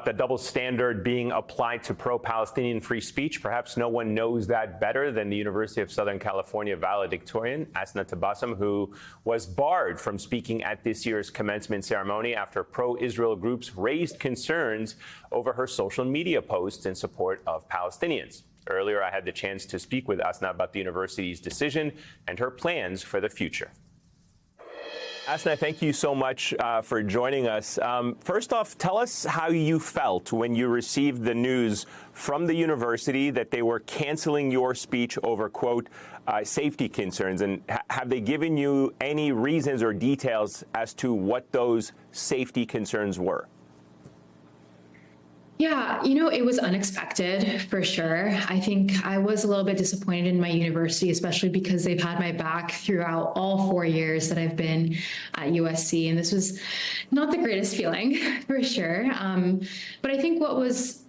the double standard being applied to pro-Palestinian free speech. Perhaps no one knows that better than the University of Southern California valedictorian, Asna Tabassum, who was barred from speaking at this year's commencement ceremony after pro-Israel groups raised concerns over her social media posts in support of Palestinians. Earlier, I had the chance to speak with Asna about the university's decision and her plans for the future. Asna, thank you so much for joining us. First off, tell us how you felt when you received the news from the university that they were canceling your speech over, quote, safety concerns. And have they given you any reasons or details as to what those safety concerns were? Yeah, it was unexpected for sure. I think I was a little bit disappointed in my university, especially because they've had my back throughout all 4 years that I've been at USC. And this was not the greatest feeling for sure. But I think what was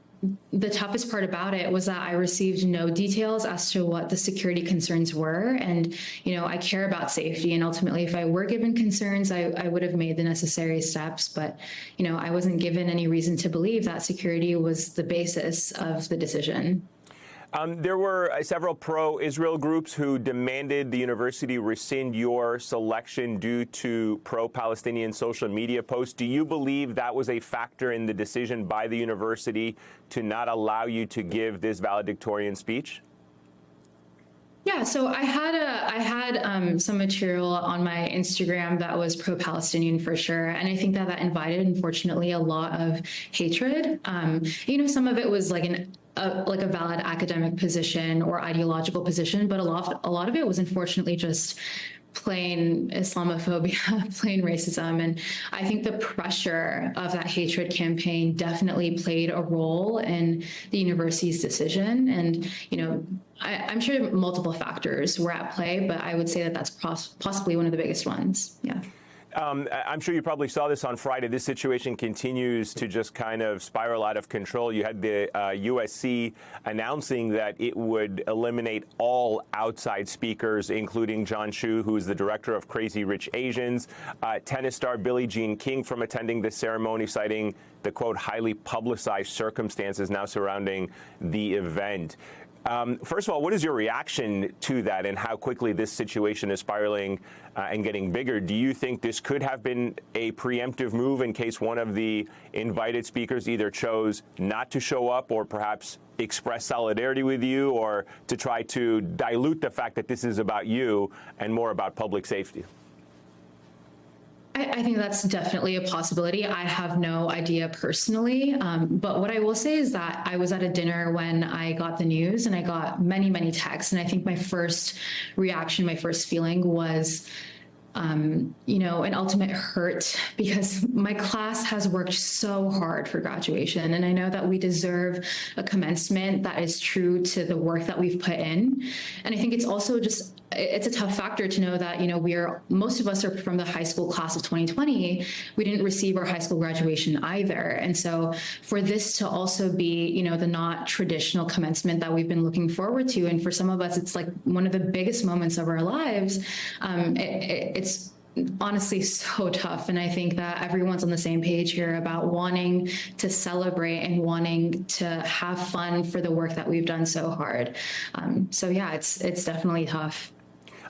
the toughest part about it was that I received no details as to what the security concerns were. And, I care about safety. And ultimately, if I were given concerns, I would have made the necessary steps. But, I wasn't given any reason to believe that security was the basis of the decision. There were several pro-Israel groups who demanded the university rescind your selection due to pro-Palestinian social media posts. Do you believe that was a factor in the decision by the university to not allow you to give this valedictorian speech? Yeah, so I had some material on my Instagram that was pro-Palestinian for sure, and I think that invited, unfortunately, a lot of hatred. Some of it was like a valid academic position or ideological position, but a lot of it was unfortunately just plain Islamophobia, plain racism. And I think the pressure of that hatred campaign definitely played a role in the university's decision. And, I'm sure multiple factors were at play, but I would say that that's possibly one of the biggest ones. Yeah. I'm sure you probably saw this on Friday. This situation continues to just kind of spiral out of control. You had the USC announcing that it would eliminate all outside speakers, including John Chu, who is the director of Crazy Rich Asians, tennis star Billie Jean King from attending the ceremony, citing the, quote, highly publicized circumstances now surrounding the event. First of all, what is your reaction to that and how quickly this situation is spiraling and getting bigger? Do you think this could have been a preemptive move in case one of the invited speakers either chose not to show up or perhaps express solidarity with you, or to try to dilute the fact that this is about you and more about public safety? I think that's definitely a possibility. I have no idea personally, but what I will say is that I was at a dinner when I got the news, and I got many, many texts. And I think my first reaction, my first feeling was, an ultimate hurt, because my class has worked so hard for graduation. And I know that we deserve a commencement that is true to the work that we've put in. And I think it's also it's a tough factor to know that, most of us are from the high school class of 2020. We didn't receive our high school graduation either. And so for this to also be, the not traditional commencement that we've been looking forward to, and for some of us, it's like one of the biggest moments of our lives, it's honestly so tough. And I think that everyone's on the same page here about wanting to celebrate and wanting to have fun for the work that we've done so hard. So yeah, it's definitely tough.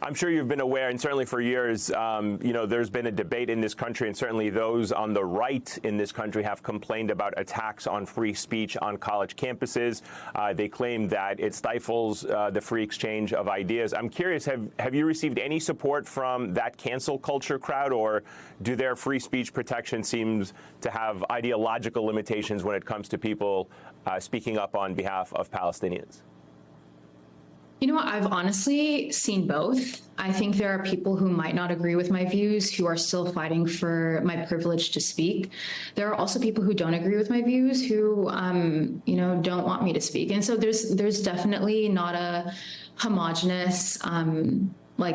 I'm sure you've been aware, and certainly for years, there's been a debate in this country, and certainly those on the right in this country have complained about attacks on free speech on college campuses. They claim that it stifles the free exchange of ideas. I'm curious, have you received any support from that cancel culture crowd, or do their free speech protection seems to have ideological limitations when it comes to people speaking up on behalf of Palestinians? I've honestly seen both. I think there are people who might not agree with my views who are still fighting for my privilege to speak. There are also people who don't agree with my views who, don't want me to speak. And so there's definitely not a homogenous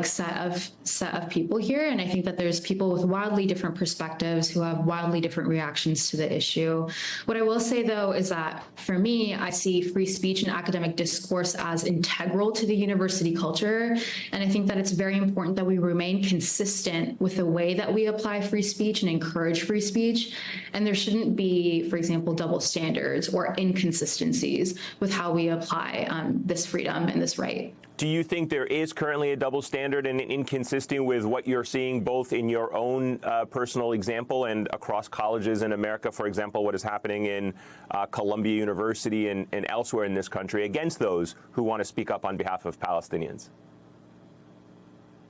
set of people here, and I think that there's people with wildly different perspectives who have wildly different reactions to the issue. What I will say, though, is that for me, I see free speech and academic discourse as integral to the university culture, and I think that it's very important that we remain consistent with the way that we apply free speech and encourage free speech, and there shouldn't be, for example, double standards or inconsistencies with how we apply this freedom and this right. Do you think there is currently a double standard and inconsistent with what you're seeing both in your own personal example and across colleges in America, for example, what is happening in Columbia University and elsewhere in this country against those who want to speak up on behalf of Palestinians?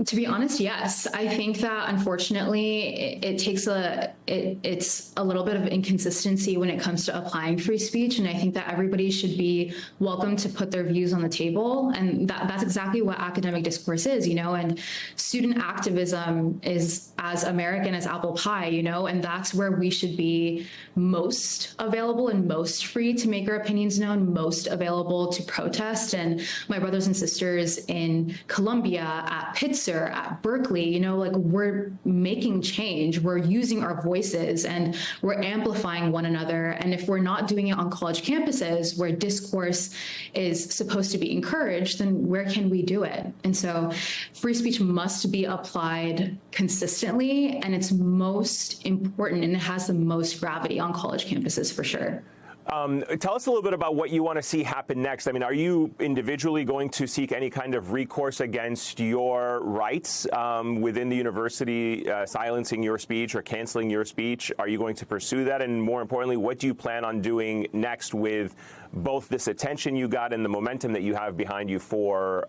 To be honest, yes. I think that unfortunately it's a little bit of inconsistency when it comes to applying free speech, and I think that everybody should be welcome to put their views on the table, and that's exactly what academic discourse is, and student activism is as American as apple pie, and that's where we should be most available and most free to make our opinions known, most available to protest. And my brothers and sisters in Columbia, at Pittsburgh, at Berkeley, we're making change, we're using our voices, and we're amplifying one another. And if we're not doing it on college campuses where discourse is supposed to be encouraged, then where can we do it? And so free speech must be applied consistently, and it's most important, and it has the most gravity on college campuses for sure. Tell us a little bit about what you want to see happen next. I mean, are you individually going to seek any kind of recourse against your rights within the university, silencing your speech or canceling your speech? Are you going to pursue that? And more importantly, what do you plan on doing next with both this attention you got and the momentum that you have behind you for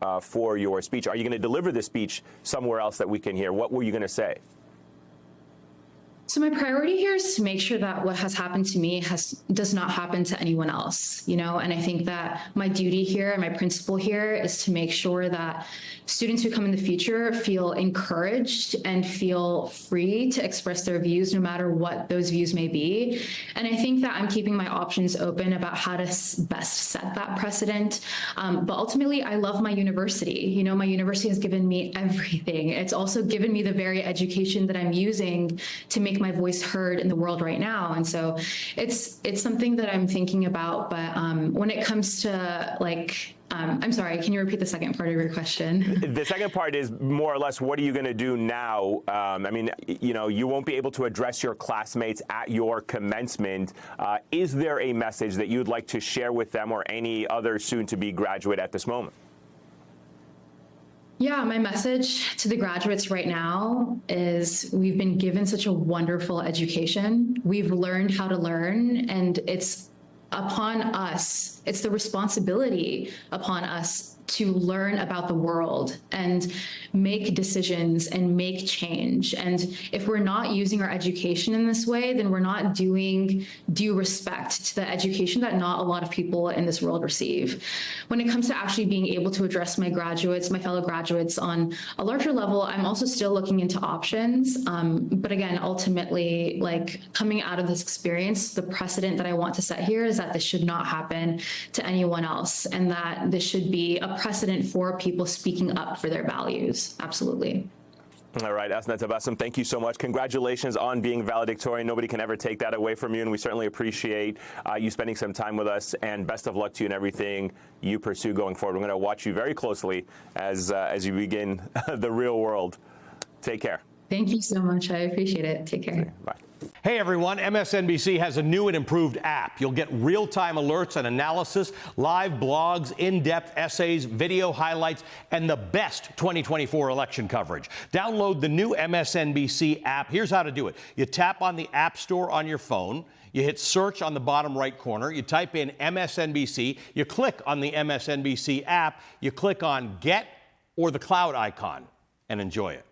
your speech? Are you going to deliver the speech somewhere else that we can hear? What were you going to say? So my priority here is to make sure that what has happened to me does not happen to anyone else, and I think that my duty here and my principle here is to make sure that students who come in the future feel encouraged and feel free to express their views, no matter what those views may be. And I think that I'm keeping my options open about how to best set that precedent. But ultimately, I love my university. My university has given me everything. It's also given me the very education that I'm using to make my voice heard in the world right now. And so it's something that I'm thinking about. But when it comes to I'm sorry, can you repeat the second part of your question? The second part is more or less, what are you going to do now? I mean, you won't be able to address your classmates at your commencement. Is there a message that you'd like to share with them or any other soon-to-be graduate at this moment? Yeah, my message to the graduates right now is we've been given such a wonderful education. We've learned how to learn, and it's upon us. It's the responsibility upon us to learn about the world and make decisions and make change. And if we're not using our education in this way, then we're not doing due respect to the education that not a lot of people in this world receive. When it comes to actually being able to address my fellow graduates on a larger level, I'm also still looking into options. But again, ultimately, coming out of this experience, the precedent that I want to set here is that this should not happen to anyone else, and that this should be a precedent for people speaking up for their values. Absolutely. All right, Asna Tabassum, thank you so much. Congratulations on being valedictorian. Nobody can ever take that away from you, and we certainly appreciate you spending some time with us, and best of luck to you in everything you pursue going forward. We're going to watch you very closely as you begin the real world. Take care. Thank you so much. I appreciate it. Take care. Bye. Hey everyone, MSNBC has a new and improved app. You'll get real-time alerts and analysis, live blogs, in-depth essays, video highlights, and the best 2024 election coverage. Download the new MSNBC app. Here's how to do it. You tap on the App Store on your phone. You hit search on the bottom right corner. You type in MSNBC. You click on the MSNBC app. You click on Get or the cloud icon and enjoy it.